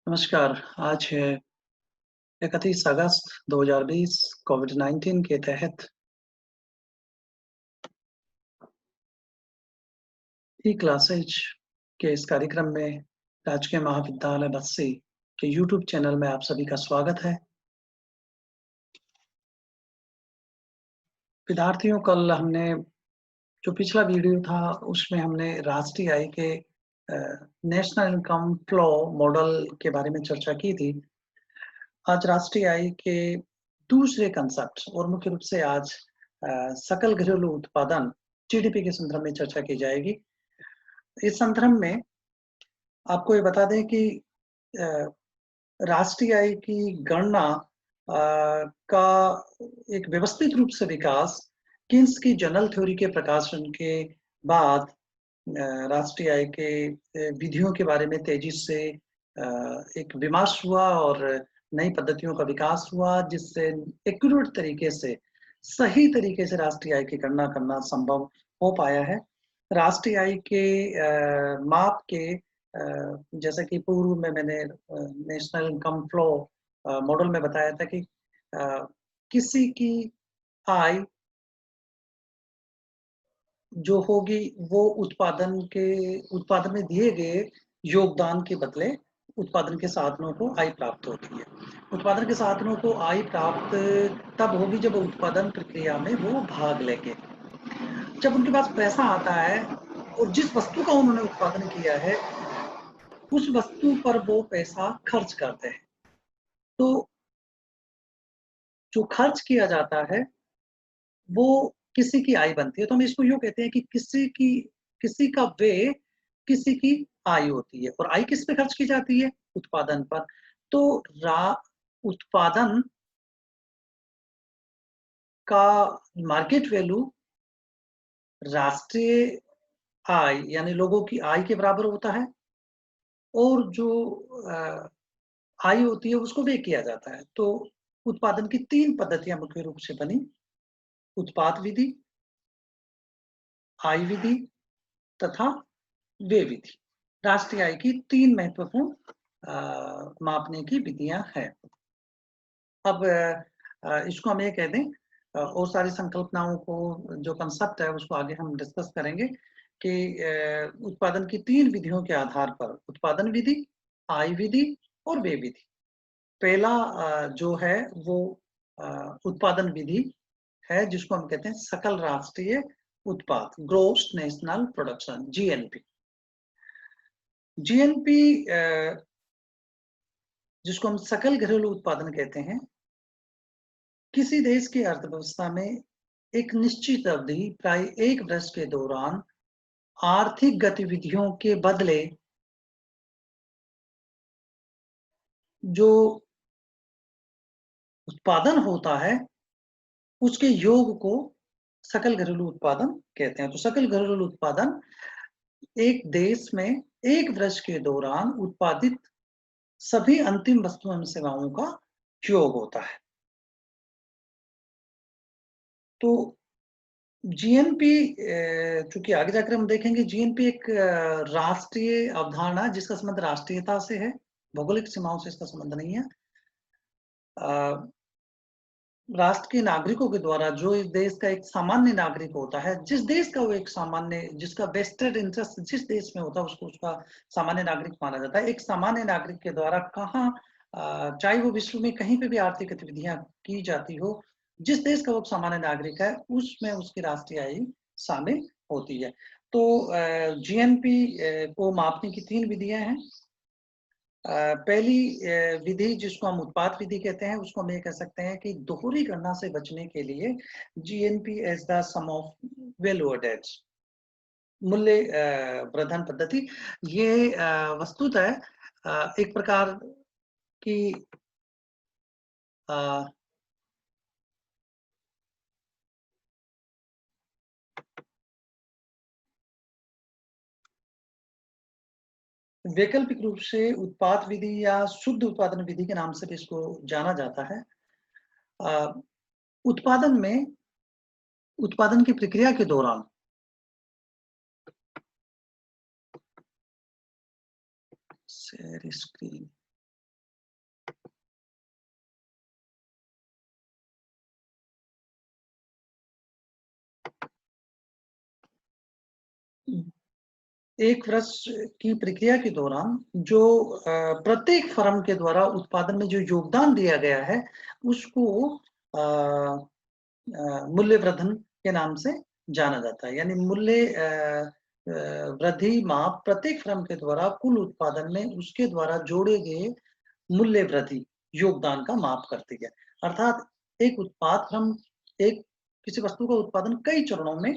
नमस्कार। आज है 31 अगस्त 2020। कोविड-19 के तहत ई क्लासेज के इस कार्यक्रम में राजकीय महाविद्यालय बस्सी के यूट्यूब चैनल में आप सभी का स्वागत है। विद्यार्थियों, कल हमने जो पिछला वीडियो था उसमें हमने राष्ट्रीय आय के नेशनल इनकम फ्लो मॉडल के बारे में चर्चा की थी। आज राष्ट्रीय आय के दूसरे कंसेप्ट और मुख्य रूप से आज सकल घरेलू उत्पादन जीडीपी के संदर्भ में चर्चा की जाएगी। इस संदर्भ में आपको ये बता दें कि अ, राष्ट्रीय आय की गणना का एक व्यवस्थित रूप से विकास किन्स की जनरल थ्योरी के प्रकाशन के बाद राष्ट्रीय आय के विधियों के बारे में तेजी से एक विमर्श हुआ और नई पद्धतियों का विकास हुआ, जिससे एक्यूरेट तरीके से, सही तरीके से राष्ट्रीय आय की गणना करना संभव हो पाया है। राष्ट्रीय आय के माप के जैसा कि पूर्व में मैंने नेशनल इनकम फ्लो मॉडल में बताया था कि किसी की आय जो होगी वो उत्पादन में दिए गए योगदान के बदले उत्पादन के साधनों को आय प्राप्त होती है। उत्पादन के साधनों को आय प्राप्त तब होगी जब उत्पादन प्रक्रिया में वो भाग लेंगे। जब उनके पास पैसा आता है और जिस वस्तु का उन्होंने उत्पादन किया है उस वस्तु पर वो पैसा खर्च करते हैं, तो जो खर्च किया जाता है वो किसी की आय बनती है। तो हम इसको यूँ कहते हैं कि किसी का व्यय किसी की आय होती है और आय किस पे खर्च की जाती है? उत्पादन पर। तो उत्पादन का मार्केट वैल्यू राष्ट्रीय आय यानी लोगों की आय के बराबर होता है और जो अ, आय होती है उसको व्यय किया जाता है। तो उत्पादन की 3 पद्धतियाँ मुख्य रूप से बनी, उत्पाद विधि, आय विधि तथा व्यय विधि। राष्ट्रीय आय की 3 महत्वपूर्ण मापने की विधियाँ हैं। अब इसको हम ये कह दें और सारी संकल्पनाओं को जो कांसेप्ट है उसको आगे हम डिस्कस करेंगे कि उत्पादन की 3 विधियों के आधार पर उत्पादन विधि, आय विधि और व्यय विधि। पहला जो है वो उत्पादन विधि है जिसको हम कहते हैं सकल राष्ट्रीय उत्पाद, gross national production, GNP. GNP जिसको हम सकल घरेलू उत्पादन कहते हैं, किसी देश की अर्थव्यवस्था में एक निश्चित अवधि प्राय 1 वर्ष के दौरान आर्थिक गतिविधियों के बदले जो उत्पादन होता है, उसके योग को सकल घरेलू उत्पादन कहते हैं। तो सकल घरेलू उत्पादन एक देश में 1 वर्ष के दौरान उत्पादित सभी अंतिम वस्तुओं एवं सेवाओं का योग होता है। तो जीएनपी चूँकि आगे जाकर हम देखेंगे, जीएनपी एक राष्ट्रीय अवधारणा जिसका संबंध राष्ट्रीयता से है, भौगोलिक सीमाओं से इसका संबंध नहीं है। अ, राष्ट्र के नागरिकों के द्वारा जो इस देश का एक सामान्य नागरिक होता है, जिस देश का वो एक सामान्य जिसका वेस्टेड इंटरेस्ट जिस देश में होता है उसको उसका सामान्य नागरिक माना जाता है। एक सामान्य नागरिक के द्वारा कहाँ चाहे वो विश्व में कहीं पे भी आर्थिक गतिविधियाँ की जाती हो, जिस देश का वो सामान्य नागरिक है उसमें उसकी राष्ट्रीय आय शामिल होती है। तो जीएनपी को मापने की 3 विधियाँ हैं। पहली विधि जिसको हम उत्पाद विधि कहते हैं, उसको हम ये कह सकते हैं कि दोहरी गणना से बचने के लिए GNP as the sum of value addeds, मूल्य वर्धन पद्धति। ये वस्तुतः एक प्रकार की अ, वैकल्पिक रूप से उत्पाद विधि या शुद्ध उत्पादन विधि के नाम से भी इसको जाना जाता है। अ, उत्पादन में उत्पादन की प्रक्रिया के दौरान शेयर स्क्रीन एक वर्ष की प्रक्रिया के दौरान जो प्रत्येक फर्म के द्वारा उत्पादन में जो योगदान दिया गया है, उसको मूल्यवर्धन के नाम से जाना जाता है। यानी मूल्य वृद्धि माप प्रत्येक फर्म के द्वारा कुल उत्पादन में उसके द्वारा जोड़े गए मूल्य वृद्धि योगदान का माप करती है। अर्थात एक उत्पाद फर्म एक किसी वस्तु का उत्पादन कई चरणों में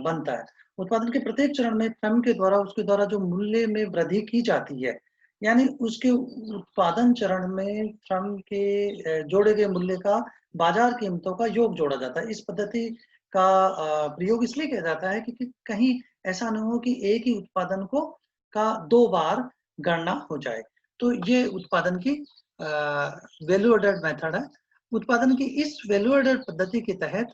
बनता है। उत्पादन के प्रत्येक चरण में फर्म के द्वारा उसके द्वारा जो मूल्य में वृद्धि की जाती है, यानी उसके उत्पादन चरण में फर्म के जोड़े गए मूल्य का बाजार कीमतों का योग जोड़ा जाता है। इस पद्धति का प्रयोग इसलिए किया जाता है क्योंकि कहीं ऐसा न हो कि एक ही उत्पादन को का 2 बार गणना हो जाए। तो ये उत्पादन की वैल्यू एडेड मेथड है। उत्पादन की इस वैल्यू एडेड पद्धति के तहत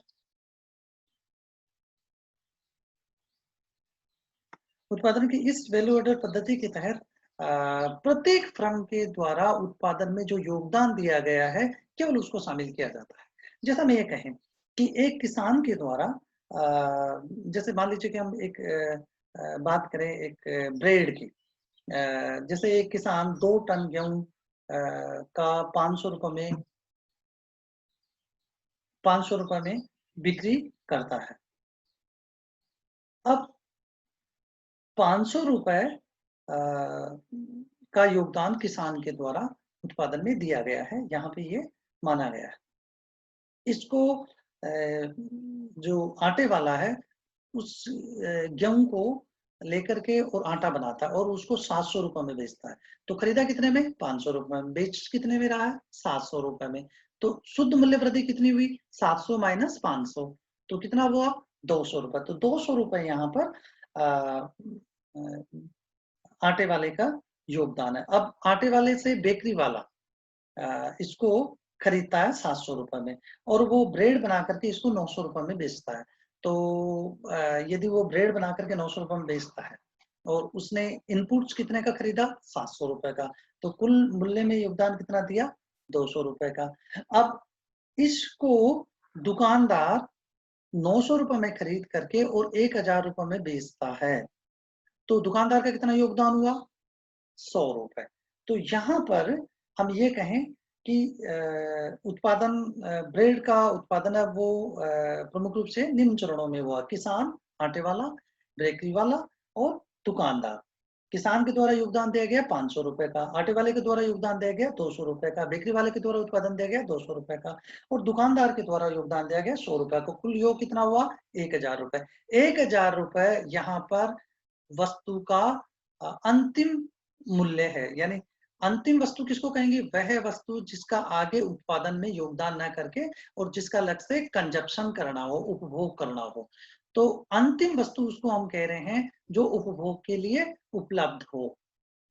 उत्पादन की इस वैल्यू एडेड पद्धति के तहत प्रत्येक फर्म के द्वारा उत्पादन में जो योगदान दिया गया है, केवल उसको शामिल किया जाता है। जैसा हम ये कहें कि एक किसान के द्वारा जैसे मान लीजिए कि हम एक बात करें एक ब्रेड की। जैसे एक किसान 2 टन गेहूँ का ₹500 में बिक्री करता है। अब ₹500 का योगदान किसान के द्वारा उत्पादन में दिया गया है, यहाँ पे ये माना गया है। इसको जो आटे वाला है, उस गेहूँ को लेकर के और आटा बनाता है और उसको ₹700 में बेचता है। तो खरीदा कितने में? ₹500 में। बेच कितने में रहा है? ₹700 में। तो शुद्ध मूल्य वृद्धि कितनी हुई? 700 माइनस 500 तो कितना हुआ? ₹200 तो ₹200 यहाँ पर अ, आटे वाले का योगदान है। अब आटे वाले से बेकरी वाला इसको खरीदता है ₹700 में और वो ब्रेड बना करके इसको ₹900 में बेचता है। तो यदि वो ब्रेड बना करके ₹900 में बेचता है और उसने इनपुट्स कितने का खरीदा? ₹700 का। तो कुल मूल्य में योगदान कितना दिया? ₹200 का। अब इसको दुकानदार ₹900 में खरीद करके और ₹1000 में बेचता है। तो दुकानदार का कितना योगदान हुआ? ₹100 तो यहाँ पर हम ये कहें कि उत्पादन ब्रेड का उत्पादन है वो प्रमुख रूप से निम्न चरणों में हुआ। किसान, आटे वाला, बेकरी वाला और दुकानदार। किसान के द्वारा योगदान दिया गया ₹500 का, आटे वाले के द्वारा योगदान दिया गया ₹200 का, बेकरी वाले के द्वारा उत्पादन दिया गया ₹200 का और दुकानदार के द्वारा योगदान दिया गया ₹100 का। कुल योग कितना हुआ? ₹1000। ₹1000 यहाँ पर वस्तु का अंतिम मूल्य है। यानी अंतिम वस्तु किसको कहेंगे? वह वस्तु जिसका आगे उत्पादन में योगदान न करके और जिसका लक्ष्य कंजप्शन करना हो, उपभोग करना हो। तो अंतिम वस्तु उसको हम कह रहे हैं जो उपभोग के लिए उपलब्ध हो।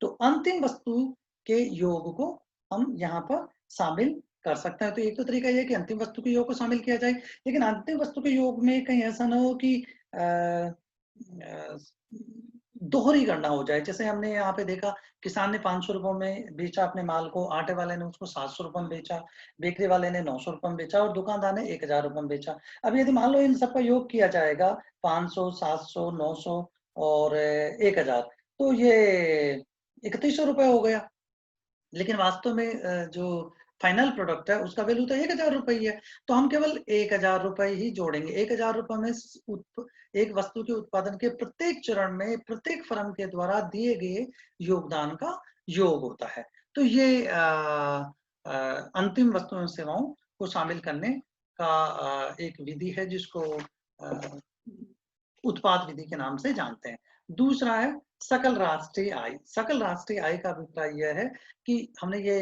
तो अंतिम वस्तु के योग को हम यहाँ पर शामिल कर सकते हैं। तो एक तो तरीका ये है कि अंतिम वस्तु के योग को शामिल किया जाए, लेकिन अंतिम वस्तु के योग में कहीं ऐसा ना हो कि अ, दोहरी गणना हो जाए। जैसे हमने यहाँ पे देखा किसान ने ₹500 में बेचा अपने माल को, आटे वाले ने उसको ₹700 में बेचा, बेकरी वाले ने ₹900 में बेचा और दुकानदार ने ₹1000 में बेचा। अब यदि मान लो इन सबका योग किया जाएगा 500, 700, 900 और 1000 तो ये ₹3100 हो गया। लेकिन वास्तव में जो फाइनल प्रोडक्ट है उसका वैल्यू तो ₹1000 ही है। तो हम केवल ₹1000 ही जोड़ेंगे। ₹1000 में एक वस्तु के उत्पादन के प्रत्येक चरण में प्रत्येक फर्म के द्वारा दिए गए योगदान का योग होता है। तो ये अंतिम वस्तु एवं सेवाओं को शामिल करने का एक विधि है जिसको उत्पाद विधि के नाम से जानते हैं। दूसरा है सकल राष्ट्रीय आय। सकल राष्ट्रीय आय का अभिप्राय यह है कि हमने ये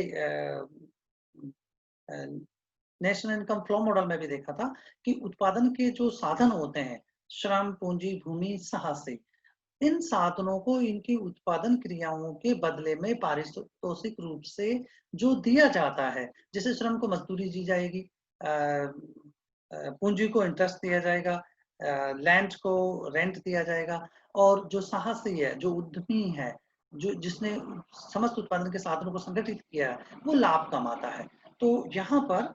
नेशनल इनकम फ्लो मॉडल में भी देखा था कि उत्पादन के जो साधन होते हैं, श्रम, पूंजी, भूमि, साहसी, इन साधनों को इनकी उत्पादन क्रियाओं के बदले में पारितोषिक रूप से जो दिया जाता है, जैसे श्रम को मजदूरी दी जाएगी, पूंजी को इंटरेस्ट दिया जाएगा, लैंड को रेंट दिया जाएगा और जो साहसी है, जो उद्यमी है, जो जिसने समस्त उत्पादन के साधनों को संगठित किया है, वो लाभ कमाता है। तो यहाँ पर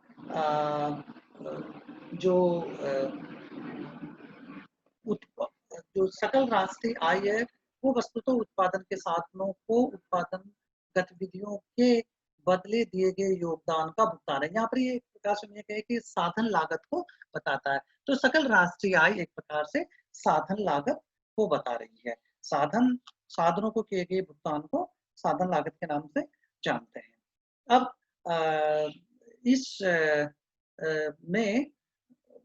जो जो सकल राष्ट्रीय आय है वो वस्तुतः उत्पादन के साधनों को उत्पादन गतिविधियों के बदले दिए गए योगदान का भुगतान है। यहाँ पर ये एक प्रकार से ये कहे कि साधन लागत को बताता है। तो सकल राष्ट्रीय आय एक प्रकार से साधन लागत को बता रही है। साधनों को किए गए भुगतान को साधन लागत के नाम से जानते हैं। अब इस में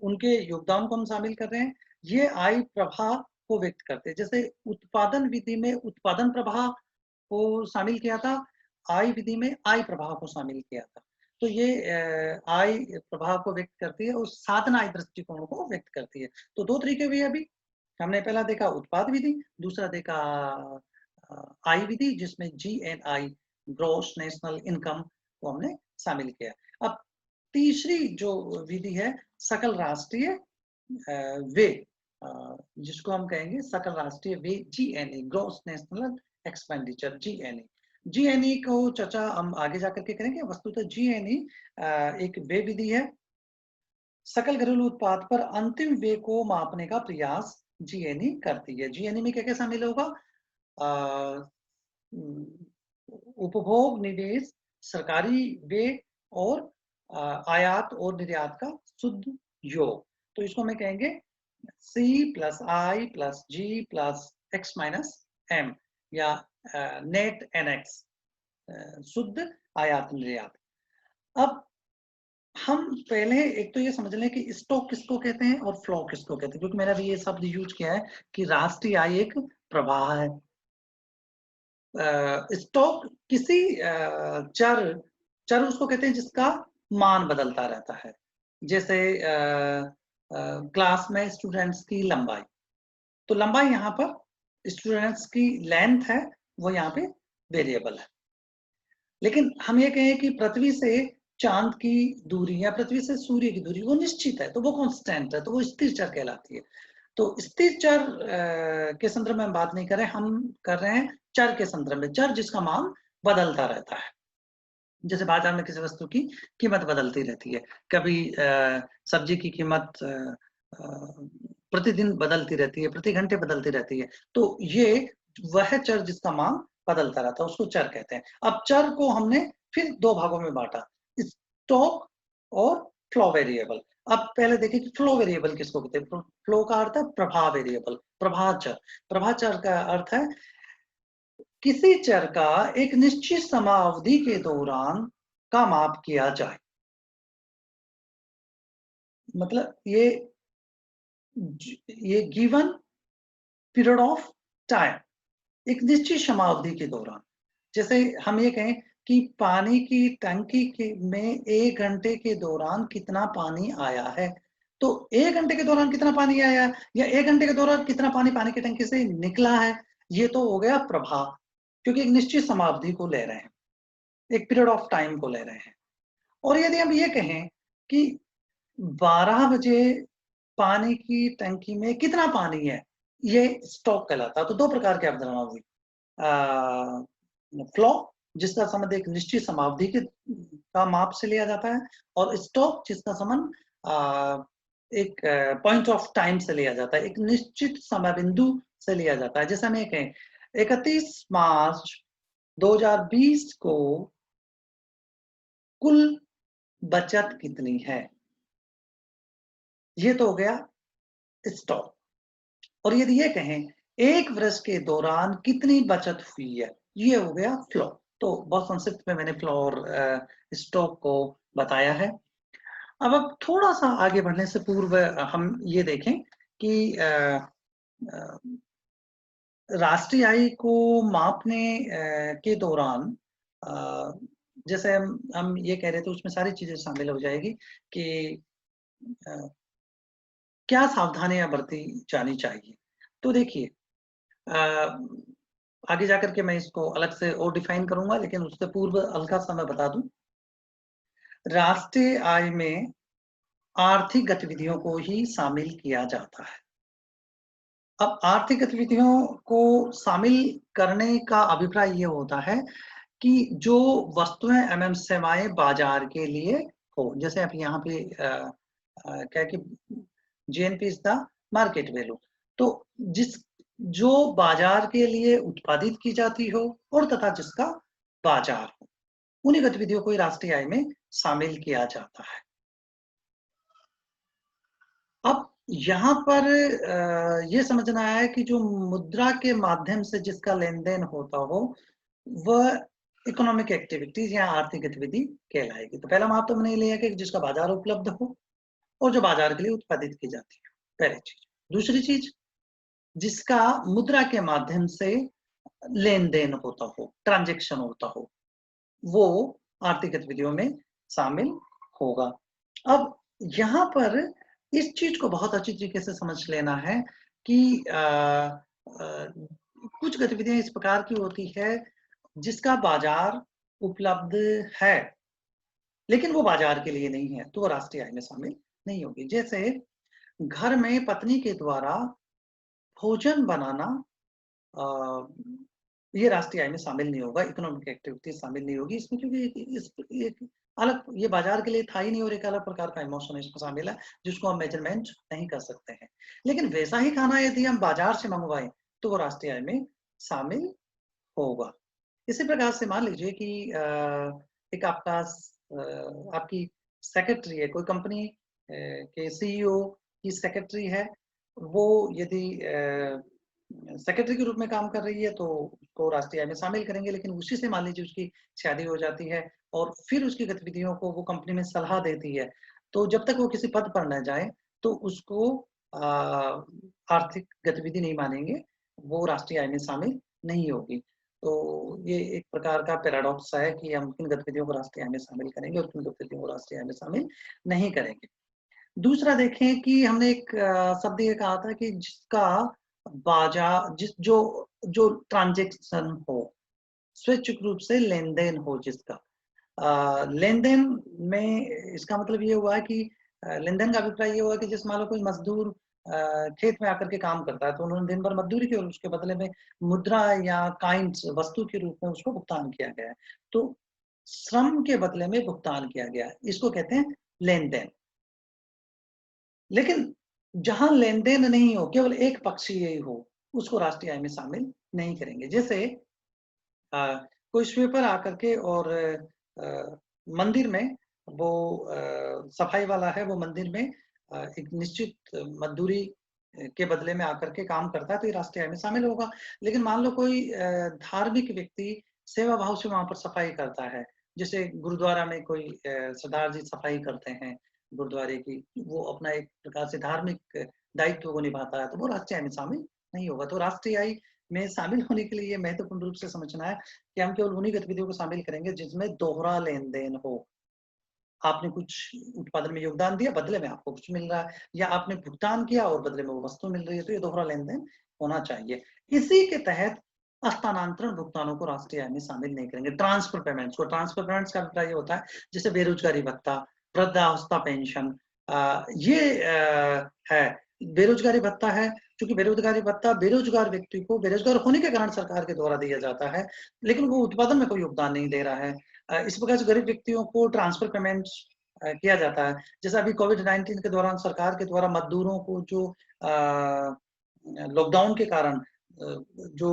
उनके योगदान को हम शामिल कर रहे हैं। ये आय प्रवाह को व्यक्त करते हैं। जैसे उत्पादन विधि में उत्पादन प्रवाह को शामिल किया था, आय विधि में आय प्रवाह को शामिल किया था। तो ये आय प्रवाह को व्यक्त करती है और साधन आय दृष्टिकोण को व्यक्त करती है। तो दो तरीके हुए अभी। हमने पहला देखा उत्पाद विधि, दूसरा देखा आय विधि जिसमें GNI ग्रॉस नेशनल इनकम को हमने शामिल किया। अब तीसरी जो विधि है सकल राष्ट्रीय व्यय, जिसको हम कहेंगे सकल राष्ट्रीय व्यय GNE gross national expenditure GNE को चर्चा हम आगे जाकर के करेंगे। वस्तुतः GNE एक व्यय विधि है। सकल घरेलू उत्पाद पर अंतिम व्यय को मापने का प्रयास GNE करती है। GNE में क्या क्या शामिल होगा? उपभोग, निवेश, सरकारी व्यय और आयात और निर्यात का शुद्ध योग। तो इसको हम कहेंगे C plus I plus G plus X minus M या नेट NX, शुद्ध आयात निर्यात। अब हम पहले एक तो ये समझ लें कि स्टॉक किसको कहते हैं और फ्लो किसको कहते हैं, क्योंकि मैंने अभी ये शब्द यूज किया है कि राष्ट्रीय आय एक प्रवाह है। स्टॉक किसी चर उसको कहते हैं जिसका मान बदलता रहता है। जैसे क्लास में स्टूडेंट्स की लंबाई, तो लंबाई यहाँ पर स्टूडेंट्स की लेंथ है, वो यहाँ पे वेरिएबल है। लेकिन हम ये कहें कि पृथ्वी से चांद की दूरी या पृथ्वी से सूर्य की दूरी वो निश्चित है, तो वो कांस्टेंट है, तो वो स्थिर चर कहलाती है। तो स्थिर चर के संदर्भ में हम बात नहीं कर रहे, हम कर रहे हैं चर के संदर्भ में, चर जिसका मान बदलता रहता है। जैसे बाजार में किसी वस्तु की कीमत बदलती रहती है, कभी सब्जी की कीमत प्रतिदिन बदलती रहती है, प्रति घंटे बदलती रहती है। तो ये वह चर जिसका मान बदलता रहता है उसको चर कहते हैं। अब चर को हमने फिर दो भागों में बांटा, स्टॉक और फ्लो वेरिएबल। अब पहले देखिए कि फ्लो वेरिएबल किसको कहते हैं। फ्लो का अर्थ है प्रवाह वेरिएबल, प्रवाह चर। प्रवाह चर का अर्थ है किसी चर का एक निश्चित समयावधि के दौरान का माप किया जाए। मतलब ये गिवन पीरियड ऑफ टाइम, एक निश्चित समयावधि के दौरान। जैसे हम ये कहें कि पानी की टंकी के में 1 घंटे के दौरान कितना पानी आया है, तो 1 घंटे के दौरान कितना पानी आया है या 1 घंटे के दौरान कितना पानी पानी की टंकी से निकला है, ये तो हो गया प्रवाह, क्योंकि एक निश्चित समयावधि को ले रहे हैं, एक पीरियड ऑफ टाइम को ले रहे हैं। और यदि हम ये कहें कि 12 बजे पानी की टंकी में कितना पानी है, ये स्टॉक कहलाता है। तो दो प्रकार की अवधारणा हुई, फ्लो जिसका संबंध एक निश्चित समयावधि के का माप से लिया जाता है, और स्टॉक जिसका संबंध एक पॉइंट ऑफ टाइम से लिया जाता है, एक निश्चित समय बिंदु से लिया जाता है। जैसे हम ये कहें 31 मार्च 2020 को कुल बचत कितनी है, ये तो हो गया स्टॉक। और यदि ये कहें 1 वर्ष के दौरान कितनी बचत हुई है, ये हो गया फ्लो। तो बहुत संक्षिप्त में मैंने फ्लो और स्टॉक को बताया है। अब थोड़ा सा आगे बढ़ने से पूर्व हम ये देखें कि राष्ट्रीय आय को मापने के दौरान जैसे हम ये कह रहे थे उसमें सारी चीजें शामिल हो जाएगी कि क्या सावधानियां बरती जानी चाहिए। तो देखिए आगे जाकर के मैं इसको अलग से और डिफाइन करूंगा, लेकिन उससे पूर्व हल्का सा मैं बता दूं, राष्ट्रीय आय में आर्थिक गतिविधियों को ही शामिल किया जाता है। अब आर्थिक गतिविधियों को शामिल करने का अभिप्राय ये होता है कि जो वस्तुएं एवं सेवाएं बाजार के लिए हो। जैसे आप यहाँ पे क्या कि GNP is the market value, तो जिस जो बाजार के लिए उत्पादित की जाती हो और तथा जिसका बाजार हो, उन्हीं गतिविधियों को ही राष्ट्रीय आय में शामिल किया जाता है। अब यहाँ पर ये समझना है कि जो मुद्रा के माध्यम से जिसका लेन-देन होता हो, वह इकोनॉमिक एक्टिविटीज़ या आर्थिक गतिविधि कहलाएगी। तो पहला महत्व हमने लिया कि जिसका बाजार उपलब्ध हो और जो बाजार के लिए उत्पादित की जाती है, पहली चीज़। दूसरी चीज़, जिसका मुद्रा के माध्यम से लेन-देन होता हो, ट्रांज़ैक्शन होता हो, वो आर्थिक गतिविधियों में शामिल होगा। अब यहाँ पर इस चीज़ को बहुत अच्छी तरीके से समझ लेना है कि कुछ गतिविधियाँ इस प्रकार की होती है, जिसका बाजार उपलब्ध है, लेकिन वो बाजार के लिए नहीं है, तो वो राष्ट्रीय आय में शामिल नहीं होगी। जैसे घर में पत्नी के द्वारा भोजन बनाना अ, ये राष्ट्रीय आय में शामिल नहीं होगा, इकोनॉमिक एक्टिविटी शामिल नहीं होगी इसमें, क्योंकि इस एक अलग, ये बाजार के लिए था ही नहीं और एक अलग प्रकार का इमोशन इसमें शामिल है, जिसको हम मेजरमेंट नहीं कर सकते हैं। लेकिन वैसा ही खाना यदि हम बाजार से मंगवाएँ, तो वो राष्ट्रीय आय में शामिल होगा। इसी प्रकार से मान लीजिए कि एक आपकी सेक्रेटरी है, कोई कंपनी के सीईओ की सेक्रेटरी है, वो यदि सेक्रेटरी के रूप में काम कर रही है, तो उसको राष्ट्रीय आय में शामिल करेंगे, लेकिन उसी से मान लीजिए उसकी शादी हो जाती है और फिर उसकी गतिविधियों को वो कंपनी में सलाह देती है, तो जब तक वो किसी पद पर न जाए, तो उसको आर्थिक गतिविधि नहीं मानेंगे, वो राष्ट्रीय आय में शामिल नहीं होगी। तो ये एक प्रकार का पैराडॉक्स है कि हम किन गतिविधियों को राष्ट्रीय आय में शामिल करेंगे और किन गतिविधियों को राष्ट्रीय आय में शामिल नहीं करेंगे। दूसरा देखें कि हमने एक शब्द ये कहा था कि जिसका जिस जो जो ट्रांज़ैक्शन हो, स्वैच्छिक रूप से लेन-देन हो जिसका। लेन-देन में इसका मतलब ये हुआ है कि लेन-देन का अभिप्राय ये हुआ कि जैसे मान लो कोई मज़दूर खेत में आकर के काम करता है, तो उन्होंने दिन भर मज़दूरी की और उसके बदले में मुद्रा या काइंड्स वस्तु के रूप में उसको भुगतान किया गया है। तो श्रम के बदले में भुगतान किया गया है, इसको कहते हैं लेन-देन। लेकिन जहाँ लेन-देन नहीं हो, केवल एक पक्षीय ही हो, उसको राष्ट्रीय आय में शामिल नहीं करेंगे। जैसे अ, कोई स्वीपर आकर के और मंदिर में वो सफाई वाला है, वो मंदिर में एक निश्चित मज़दूरी के बदले में आकर के काम करता है, तो ये राष्ट्रीय आय में शामिल होगा। लेकिन मान लो कोई धार्मिक व्यक्ति सेवा भाव से वहाँ पर सफाई करता है, जैसे गुरुद्वारा में कोई सरदार जी सफाई करते हैं गुरुद्वारे की, वो अपना एक प्रकार से धार्मिक दायित्व को निभाता है, तो वो राष्ट्रीय आय में शामिल नहीं होगा। तो राष्ट्रीय आय में शामिल होने के लिए ये महत्वपूर्ण रूप से समझना है कि हम केवल उन्हीं गतिविधियों को शामिल करेंगे जिसमें दोहरा लेन-देन हो। आपने कुछ उत्पादन में योगदान दिया, बदले में आपको कुछ मिल रहा है, या आपने भुगतान किया और बदले में वो वस्तु मिल रही है, तो ये दोहरा लेन-देन होना चाहिए। इसी के तहत हस्तांतरण भुगतानों को राष्ट्रीय आय में शामिल नहीं करेंगे। ट्रांसफर पेमेंट्स का अभिप्राय ये होता है, जैसे बेरोजगारी भत्ता, वृद्धावस्था पेंशन, ये है। बेरोजगारी भत्ता है, चूँकि बेरोजगारी भत्ता बेरोजगार व्यक्ति को बेरोजगार होने के कारण सरकार के द्वारा दिया जाता है, लेकिन वो उत्पादन में कोई योगदान नहीं दे रहा है। इस प्रकार से गरीब व्यक्तियों को ट्रांसफर पेमेंट्स किया जाता है। जैसे अभी कोविड-19 के दौरान सरकार के द्वारा मज़दूरों को जो लॉकडाउन के कारण जो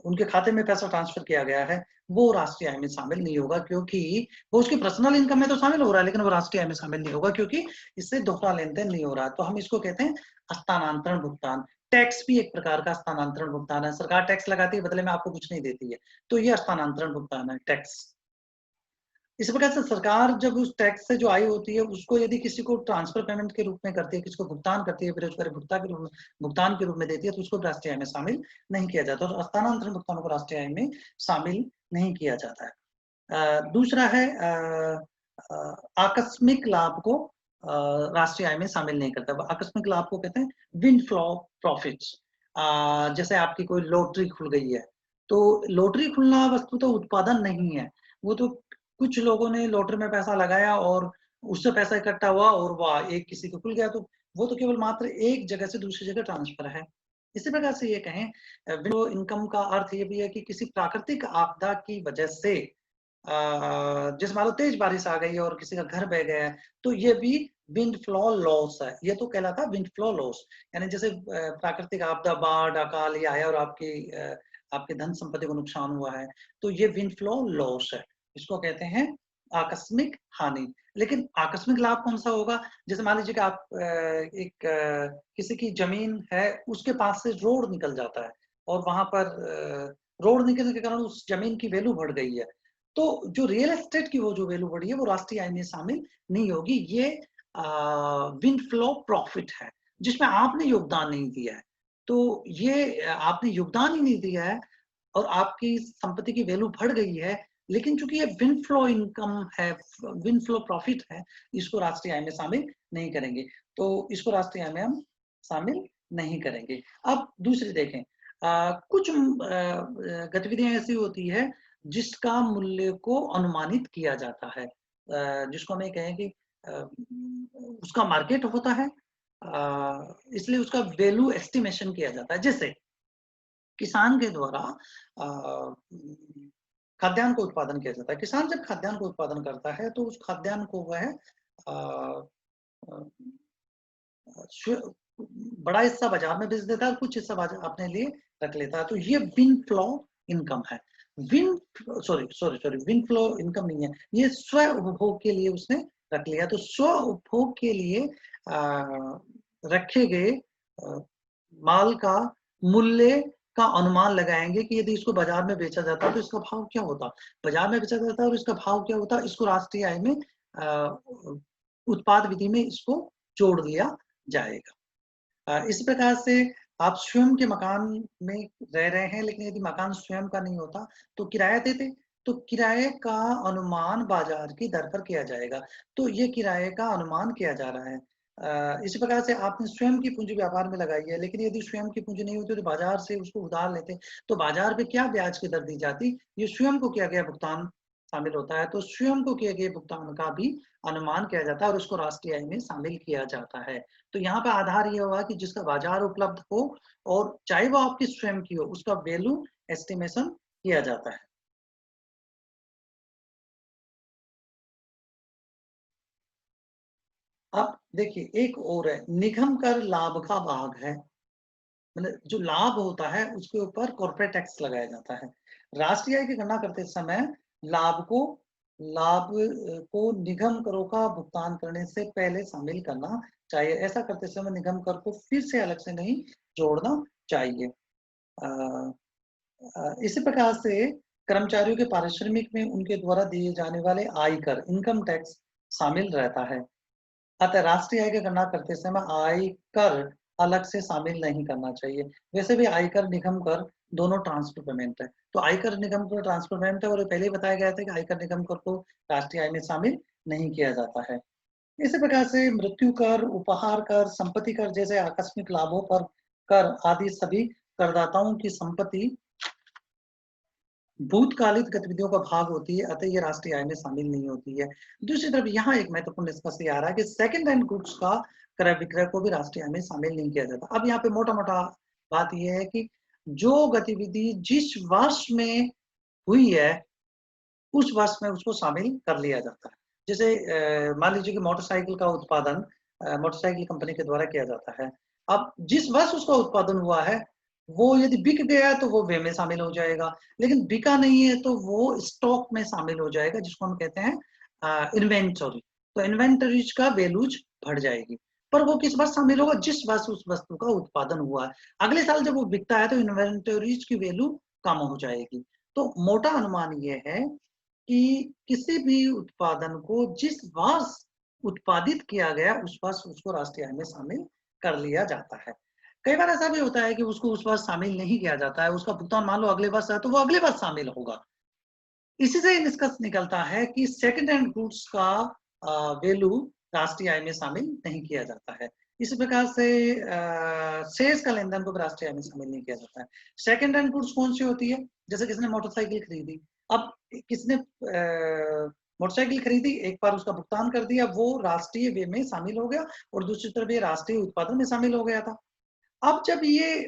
उनके खाते में पैसा ट्रांसफर किया गया है, वो राष्ट्रीय आय में शामिल नहीं होगा, क्योंकि वो उसकी पर्सनल इनकम में तो शामिल हो रहा है, लेकिन वो राष्ट्रीय आय में शामिल नहीं होगा, क्योंकि इससे दोहरा लेन-देन नहीं हो रहा है। तो हम इसको कहते हैं हस्तांतरण भुगतान। टैक्स भी एक प्रकार का हस्तांतरण भुगतान है। सरकार टैक्स लगाती है, बदले में आपको कुछ नहीं देती है। तो ये हस्तांतरण भुगतान है, टैक्स। इस प्रकार से सरकार जब उस टैक्स से जो आय होती है, उसको यदि किसी को ट्रांसफर पेमेंट के रूप में करती है, किसी को भुगतान करती है, बेरोजगारी भुगतान के रूप में देती है, तो उसको राष्ट्रीय आय में शामिल नहीं किया जाता और हस्तांतरण भुगतानों को राष्ट्रीय आय में शामिल नहीं किया जाता है। दूसरा है आकस्मिक लाभ को राष्ट्रीय आय में शामिल नहीं करता। आकस्मिक लाभ को कहते हैं विंडफ्लो प्रॉफिट्स। जैसे आपकी कोई लॉटरी खुल गई है, तो लॉटरी खुलना वस्तुतः उत्पादन नहीं है। वो तो कुछ लोगों ने लॉटरी में पैसा लगाया और उससे पैसा इकट्ठा हुआ और वाह! एक किसी को खुल गया, तो वो तो केवल मात्र एक जगह से दूसरी जगह ट्रांसफर है। इसी प्रकार से ये कहें विंडो इनकम का अर्थ ये भी है कि किसी प्राकृतिक आपदा की वजह से जैसे मान लो तेज बारिश आ गई और किसी का घर बह गया है, तो ये भी विंड फ्लो लॉस है, ये तो कहलाता है विंड फ्लो लॉस। यानी जैसे प्राकृतिक आपदा, बाढ़, अकाल ये आया और आपके धन संपत्ति को नुकसान हुआ है, तो ये विंड फ्लो लॉस है, इसको कहते हैं आकस्मिक हानि। लेकिन आकस्मिक लाभ कौन सा होगा? जैसे मान लीजिए कि आप किसी की जमीन है, उसके पास से रोड निकल जाता है और वहां पर रोड निकलने के कारण उस जमीन की वैल्यू बढ़ गई है, तो जो रियल एस्टेट की वो जो वैल्यू बढ़ी है वो राष्ट्रीय आय में शामिल नहीं होगी। ये विंड फ्लो प्रॉफिट है जिसमें आपने योगदान नहीं दिया है। तो ये आपने योगदान ही नहीं दिया है और आपकी संपत्ति की वैल्यू बढ़ गई है, लेकिन चूंकि ये विंड फ्लो इनकम है, विंड फ्लो प्रॉफिट है, इसको राष्ट्रीय आय में शामिल नहीं करेंगे। तो इसको राष्ट्रीय आय में हम शामिल नहीं करेंगे। अब दूसरी देखें, कुछ गतिविधियां ऐसी होती है जिसका मूल्य को अनुमानित किया जाता है, जिसको हम ये कहें कि उसका मार्केट होता है, इसलिए उसका वैल्यू एस्टिमेशन किया जाता है। जैसे किसान के द्वारा खाद्यान्न को उत्पादन किया जाता है। किसान जब खाद्यान्न को उत्पादन करता है तो उस खाद्यान्न को वह बड़ा हिस्सा बाजार में बेच देता है और कुछ हिस्सा अपने लिए रख लेता है, तो ये विंड फ्लो इनकम है। विंड विंड फ्लो इनकम नहीं है, ये स्व उपभोग के लिए उसने रख लिया। तो स्व उपभोग के लिए रखे गए माल का मूल्य का अनुमान लगाएंगे कि यदि इसको बाजार में बेचा जाता है तो इसका भाव क्या होता, बाजार में बेचा जाता है और इसका भाव क्या होता, इसको राष्ट्रीय आय में उत्पाद विधि में इसको जोड़ दिया जाएगा। इस प्रकार से आप स्वयं के मकान में रह रहे हैं, लेकिन यदि मकान स्वयं का नहीं होता तो किराया देते, तो किराए का अनुमान बाजार की दर पर किया जाएगा। तो ये किराए का अनुमान किया जा रहा है। इसी प्रकार से आपने स्वयं की पूंजी व्यापार में लगाई है, लेकिन यदि स्वयं की पूंजी नहीं होती तो बाजार से उसको उधार लेते, तो बाजार पे क्या ब्याज की दर दी जाती, ये स्वयं को किया गया भुगतान शामिल होता है। तो स्वयं को किए गए भुगतान का भी अनुमान किया जाता है और उसको राष्ट्रीय आय में शामिल किया जाता है। तो यहाँ पे आधार ये होगा कि जिसका बाजार उपलब्ध हो और चाहे वो आपकी स्वयं की हो, उसका वैल्यू एस्टिमेशन किया जाता है। अब देखिए एक और है, निगम कर लाभ का भाग है, मतलब जो लाभ होता है उसके ऊपर कॉर्पोरेट टैक्स लगाया जाता है। राष्ट्रीय आय की गणना करते समय लाभ को निगम करों का भुगतान करने से पहले शामिल करना चाहिए। ऐसा करते समय निगम कर को फिर से अलग से नहीं जोड़ना चाहिए। इसी प्रकार से कर्मचारियों के पारिश्रमिक में उनके द्वारा दिए जाने वाले आयकर, इनकम टैक्स शामिल रहता है। अतः राष्ट्रीय आय की गणना करते समय आयकर अलग से शामिल नहीं करना चाहिए। वैसे भी आयकर निगम कर दोनों ट्रांसफर पेमेंट है, तो आयकर निगम कर ट्रांसफर पेमेंट है और पहले ही बताया गया था कि आयकर निगम कर को राष्ट्रीय आय में शामिल नहीं किया जाता है। इसी प्रकार से मृत्यु कर, उपहार कर, संपत्ति कर जैसे आकस्मिक लाभों पर कर आदि सभी करदाताओं की संपत्ति भूतकालिक गतिविधियों का भाग होती है, अतः ये राष्ट्रीय आय में शामिल नहीं होती है। दूसरी तरफ यहाँ एक महत्वपूर्ण निष्कर्ष ये आ रहा है कि सेकंड हैंड गुड्स का क्रय विक्रय को भी राष्ट्रीय आय में शामिल नहीं किया जाता। अब यहाँ पे मोटा मोटा बात यह है कि जो गतिविधि जिस वर्ष में हुई है उस वर्ष में उसको शामिल कर लिया जाता है। जैसे मान लीजिए कि मोटरसाइकिल का उत्पादन मोटरसाइकिल कंपनी के द्वारा किया जाता है। अब जिस वर्ष उसका उत्पादन हुआ है वो यदि बिक गया तो वो व्यय में शामिल हो जाएगा, लेकिन बिका नहीं है तो वो स्टॉक में शामिल हो जाएगा, जिसको हम कहते हैं इन्वेंटरी। तो इन्वेंटरीज का वैल्यूज बढ़ जाएगी, पर वो किस वर्ष शामिल होगा, जिस वर्ष उस वस्तु का उत्पादन हुआ है। अगले साल जब वो बिकता है तो इन्वेंटरीज की वैल्यू कम हो जाएगी। तो मोटा अनुमान ये है कि किसी भी उत्पादन को जिस वर्ष उत्पादित किया गया उस वर्ष उसको राष्ट्रीय आय में शामिल कर लिया जाता है। कई बार ऐसा भी होता है कि उसको उस वर्ष शामिल नहीं किया जाता है, उसका भुगतान मान लो अगले वर्ष है तो वो अगले वर्ष शामिल होगा। इसी से निष्कर्ष निकलता है कि सेकंड हैंड गुड्स का वैल्यू राष्ट्रीय आय में शामिल नहीं किया जाता है। इस प्रकार से शेष का लेन देन को राष्ट्रीय आय में शामिल नहीं किया जाता है। सेकंड हैंड गुड्स कौन सी होती है, जैसे किसने मोटरसाइकिल खरीदी, अब किसने मोटरसाइकिल खरीदी, एक बार उसका भुगतान कर दिया, वो राष्ट्रीय व्यय में शामिल हो गया और दूसरी तरफ ये राष्ट्रीय उत्पादन में शामिल हो गया था। अब जब ये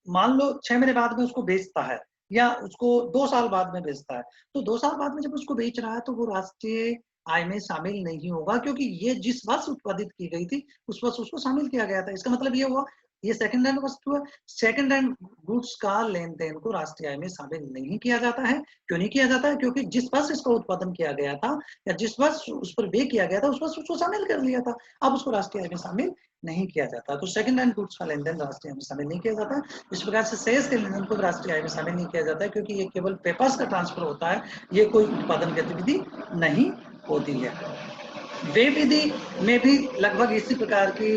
मान लो 6 महीने बाद में उसको बेचता है या उसको 2 साल बाद में बेचता है, तो 2 साल बाद में जब उसको बेच रहा है तो वो राष्ट्रीय आय में शामिल नहीं होगा, क्योंकि ये जिस वर्ष उत्पादित की गई थी उस वर्ष उसको शामिल किया गया था। इसका मतलब ये हुआ ये सेकंड हैंड वस्तु है। सेकंड हैंड गुड्स का लेन-देन को राष्ट्रीय आय में शामिल नहीं किया जाता है। क्यों नहीं किया जाता है? क्योंकि जिस वर्ष इसका उत्पादन किया गया था या जिस वर्ष उस पर व्यय किया गया था उस वर्ष उसको शामिल कर लिया था। अब उसको राष्ट्रीय आय में शामिल नहीं किया जाता। तो सेकंड हैंड गुड्स का लेन-देन राष्ट्रीय आय में शामिल नहीं किया जाता। इस प्रकार से शेष के लेन-देन को राष्ट्रीय आय में शामिल नहीं किया जाता है, क्योंकि ये केवल पेपर्स का ट्रांसफर होता है, ये कोई उत्पादन गतिविधि नहीं होती है। व्यय विधि में भी लगभग इसी प्रकार की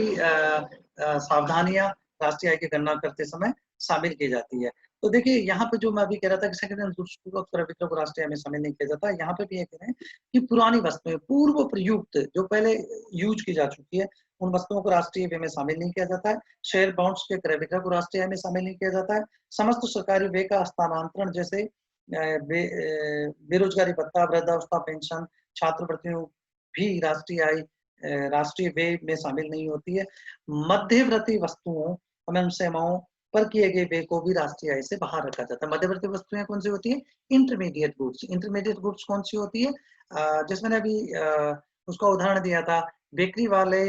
सावधानियां राष्ट्रीय आय की गणना करते समय शामिल की जाती है। तो देखिए यहाँ पे जो मैं अभी कह रहा था कि सेकंड हैंड गुड्स को क्रय विक्रय को राष्ट्रीय आय में शामिल नहीं किया जाता, यहाँ पे भी ये कह रहे हैं कि पुरानी वस्तुएं पूर्व प्रयुक्त जो पहले यूज की जा चुकी है उन वस्तुओं को राष्ट्रीय व्यय में शामिल नहीं किया जाता है। शेयर बॉन्ड्स के क्रय विक्रय को राष्ट्रीय आय में शामिल नहीं किया जाता है। समस्त सरकारी व्यय का हस्तांतरण जैसे बेरोजगारी भत्ता, वृद्धावस्था पेंशन, छात्रवृत्तियों भी राष्ट्रीय व्यय में शामिल नहीं होती है। मध्यवर्ती वस्तुओं एवं सेवाओं पर किए गए व्यय को भी राष्ट्रीय आय से बाहर रखा जाता है। मध्यवर्ती वस्तुएं कौन सी होती है? Intermediate goods. इंटरमीडिएट गुड्स कौन सी होती है? जैसे मैंने अभी उसका उदाहरण दिया था, बेकरी वाले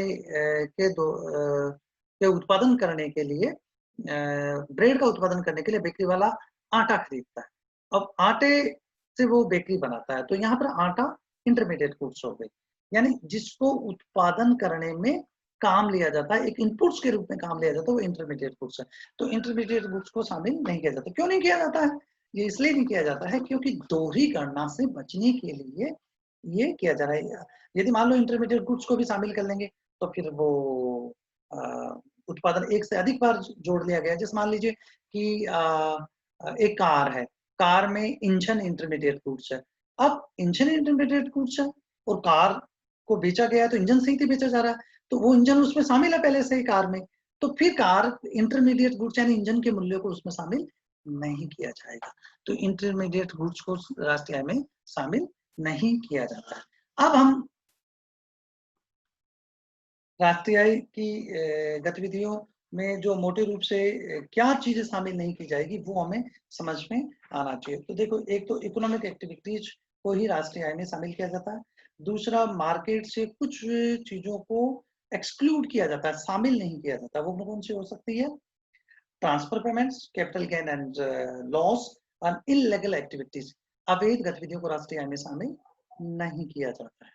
के उत्पादन करने के लिए ब्रेड का उत्पादन करने के लिए बेकरी वाला आटा खरीदता है। अब आटे से वो बेकरी बनाता है, तो यहाँ पर आटा इंटरमीडिएट गुड्स हो गई, यानी जिसको उत्पादन करने में काम लिया जाता है, एक इनपुट्स के रूप में काम लिया जाता है, वो इंटरमीडिएट गुड्स है। तो इंटरमीडिएट गुड्स को शामिल नहीं किया जाता। क्यों नहीं किया जाता है? ये इसलिए नहीं किया जाता है क्योंकि दोहरी गणना से बचने के लिए ये किया जा रहा है। यदि मान लो इंटरमीडिएट गुड्स को भी शामिल कर लेंगे तो फिर वो उत्पादन एक से अधिक बार जोड़ लिया गया। जैसे मान लीजिए कि एक कार है, कार में इंजन इंटरमीडिएट गुड्स है। अब इंजन इंटरमीडिएट गुड्स है और कार को बेचा गया है तो इंजन से ही बेचा जा रहा है, तो वो इंजन उसमें शामिल है पहले से ही कार में, तो फिर कार इंटरमीडिएट गुड्स यानी इंजन के मूल्य को उसमें शामिल नहीं किया जाएगा। तो इंटरमीडिएट गुड्स को राष्ट्रीय आय में शामिल नहीं किया जाता है। अब हम राष्ट्रीय आय की गतिविधियों में जो मोटे रूप से क्या चीजें शामिल नहीं की जाएगी वो हमें समझ में आना चाहिए। तो देखो, एक तो इकोनॉमिक एक्टिविटीज को ही राष्ट्रीय आय में शामिल किया जाता है। दूसरा, मार्केट से कुछ चीजों को एक्सक्लूड किया जाता है, शामिल नहीं किया जाता। वो कौन सी हो सकती है? Transfer payments, capital gain and loss and illegal activities. अवैध गतिविधियों को राष्ट्रीय आय में शामिल नहीं किया जाता है।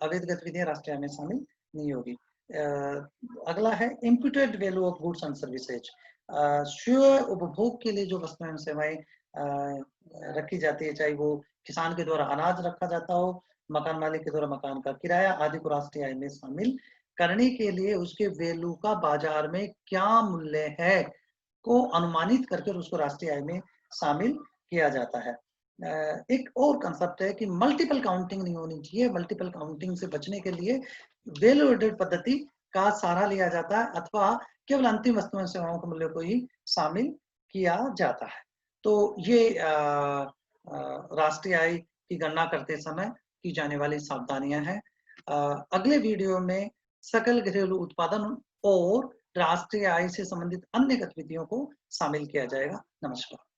अवैध गतिविधियां राष्ट्रीय आय में शामिल नहीं होगी। अगला है imputed value of goods and services. स्वयं उपभोग के लिए जो वस्तुएं एवं सेवाएं रखी जाती है, चाहे वो किसान के द्वारा अनाज रखा जाता हो, मकान मालिक के द्वारा मकान का किराया आदि को राष्ट्रीय आय में शामिल करने के लिए उसके वैल्यू का बाजार में क्या मूल्य है को अनुमानित करके उसको राष्ट्रीय आय में शामिल किया जाता है। एक और कंसेप्ट है कि मल्टीपल काउंटिंग नहीं होनी चाहिए। मल्टीपल काउंटिंग से बचने के लिए वैल्यू एडेड पद्धति का सहारा लिया जाता है अथवा केवल अंतिम वस्तुओं सेवाओं के मूल्य को ही शामिल किया जाता है। तो ये राष्ट्रीय आय की गणना करते समय की जाने वाली सावधानियां हैं। अगले वीडियो में सकल घरेलू उत्पादन और राष्ट्रीय आय से संबंधित अन्य गतिविधियों को शामिल किया जाएगा। नमस्कार।